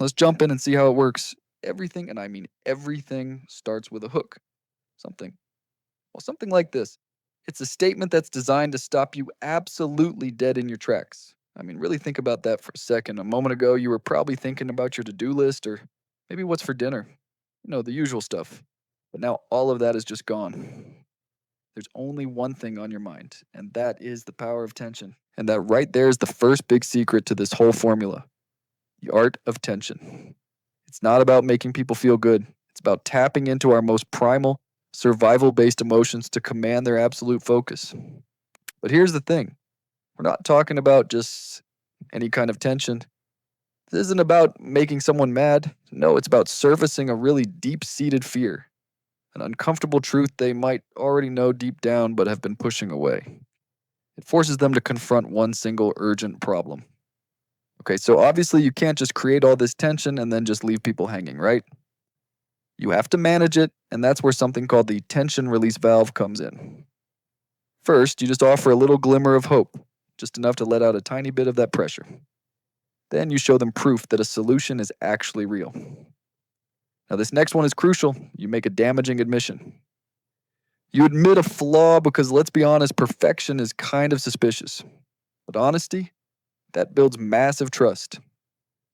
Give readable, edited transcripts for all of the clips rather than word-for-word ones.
Let's jump in and see how it works. Everything, and I mean everything, starts with a hook. Something. Well, something like this. It's a statement that's designed to stop you absolutely dead in your tracks. I mean, really think about that for a second. A moment ago, you were probably thinking about your to do list or maybe what's for dinner. The usual stuff. But now all of that is just gone. There's only one thing on your mind, and that is the power of tension. And that right there is the first big secret to this whole formula, the art of tension. It's not about making people feel good, it's about tapping into our most primal, survival based emotions to command their absolute focus. But here's the thing, we're not talking about just any kind of tension. This isn't about making someone mad. No, it's about surfacing a really deep seated fear, an uncomfortable truth they might already know deep down but have been pushing away. It forces them to confront one single urgent problem. Okay, so obviously you can't just create all this tension and then just leave people hanging, right? You have to manage it, and that's where something called the tension release valve comes in. First, you just offer a little glimmer of hope, just enough to let out a tiny bit of that pressure. Then you show them proof that a solution is actually real. Now, this next one is crucial. You make a damaging admission. You admit a flaw because, let's be honest, perfection is kind of suspicious. But honesty, that builds massive trust.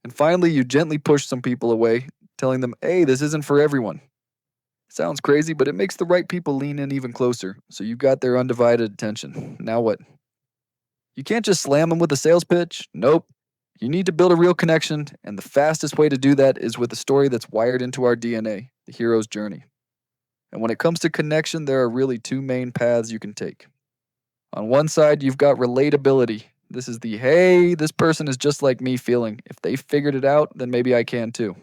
And finally, you gently push some people away, telling them, hey, this isn't for everyone. Sounds crazy, but it makes the right people lean in even closer, so you've got their undivided attention. Now what? You can't just slam them with a sales pitch. Nope. You need to build a real connection, and the fastest way to do that is with a story that's wired into our DNA, the hero's journey. And when it comes to connection, there are really two main paths you can take. On one side, you've got relatability. This is the, hey, this person is just like me feeling. If they figured it out, then maybe I can too.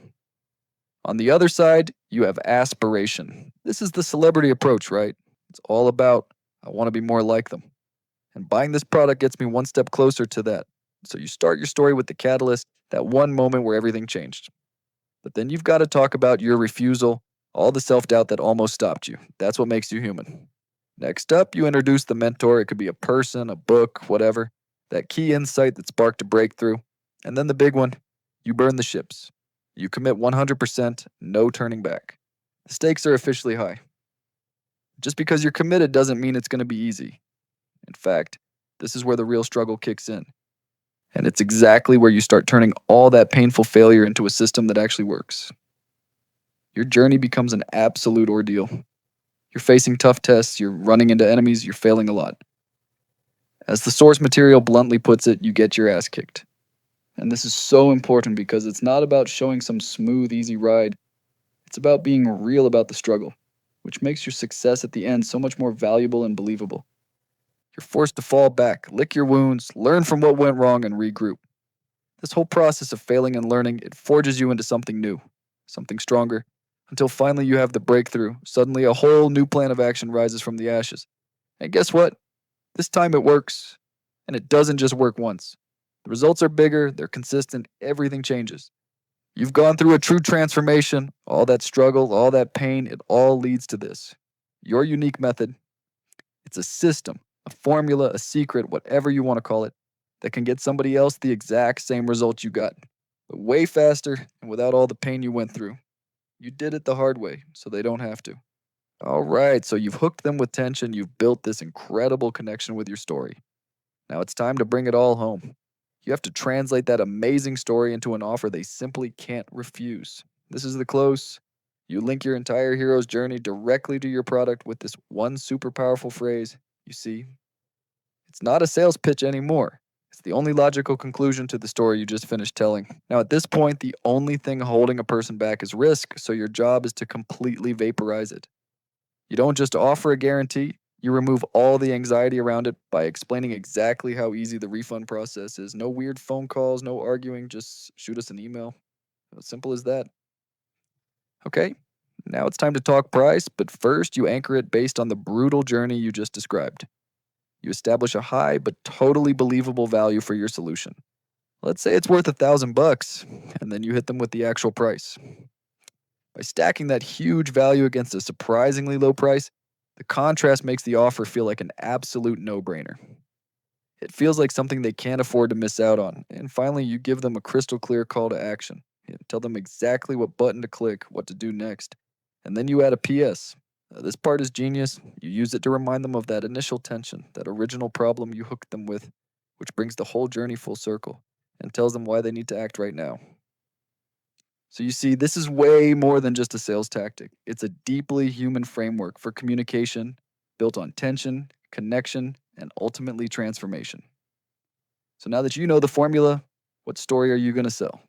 On the other side, you have aspiration. This is the celebrity approach, right? It's all about, I want to be more like them. And buying this product gets me one step closer to that. So you start your story with the catalyst, that one moment where everything changed. But then you've got to talk about your refusal, all the self-doubt that almost stopped you. That's what makes you human. Next up, you introduce the mentor. It could be a person, a book, whatever. That key insight that sparked a breakthrough. And then the big one, you burn the ships. You commit 100%, no turning back. The stakes are officially high. Just because you're committed doesn't mean it's going to be easy. In fact, this is where the real struggle kicks in. And it's exactly where you start turning all that painful failure into a system that actually works. Your journey becomes an absolute ordeal. You're facing tough tests, you're running into enemies, you're failing a lot. As the source material bluntly puts it, you get your ass kicked. And this is so important because it's not about showing some smooth, easy ride. It's about being real about the struggle, which makes your success at the end so much more valuable and believable. You're forced to fall back, lick your wounds, learn from what went wrong, and regroup. This whole process of failing and learning, it forges you into something new, something stronger, until finally you have the breakthrough. Suddenly a whole new plan of action rises from the ashes. And guess what? This time it works. And it doesn't just work once. The results are bigger, they're consistent, everything changes. You've gone through a true transformation. All that struggle, all that pain, it all leads to this. Your unique method. It's a system, a formula, a secret, whatever you want to call it, that can get somebody else the exact same result you got, but way faster and without all the pain you went through. You did it the hard way, so they don't have to. All right, so you've hooked them with tension, you've built this incredible connection with your story. Now it's time to bring it all home. You have to translate that amazing story into an offer they simply can't refuse. This is the close. You link your entire hero's journey directly to your product with this one super powerful phrase. You see, it's not a sales pitch anymore. It's the only logical conclusion to the story you just finished telling. Now, at this point, the only thing holding a person back is risk, so your job is to completely vaporize it. You don't just offer a guarantee, you remove all the anxiety around it by explaining exactly how easy the refund process is. No weird phone calls, no arguing, just shoot us an email. As simple as that. Okay, now it's time to talk price, but first you anchor it based on the brutal journey you just described. You establish a high but totally believable value for your solution. Let's say it's worth $1,000, and then you hit them with the actual price. By stacking that huge value against a surprisingly low price, the contrast makes the offer feel like an absolute no-brainer. It feels like something they can't afford to miss out on, and finally you give them a crystal clear call to action. Tell them exactly what button to click, what to do next. And then you add a PS. This part is genius. You use it to remind them of that initial tension, that original problem you hooked them with, which brings the whole journey full circle and tells them why they need to act right now. So you see, this is way more than just a sales tactic. It's a deeply human framework for communication built on tension, connection, and ultimately transformation. So now that you know the formula, what story are you going to sell?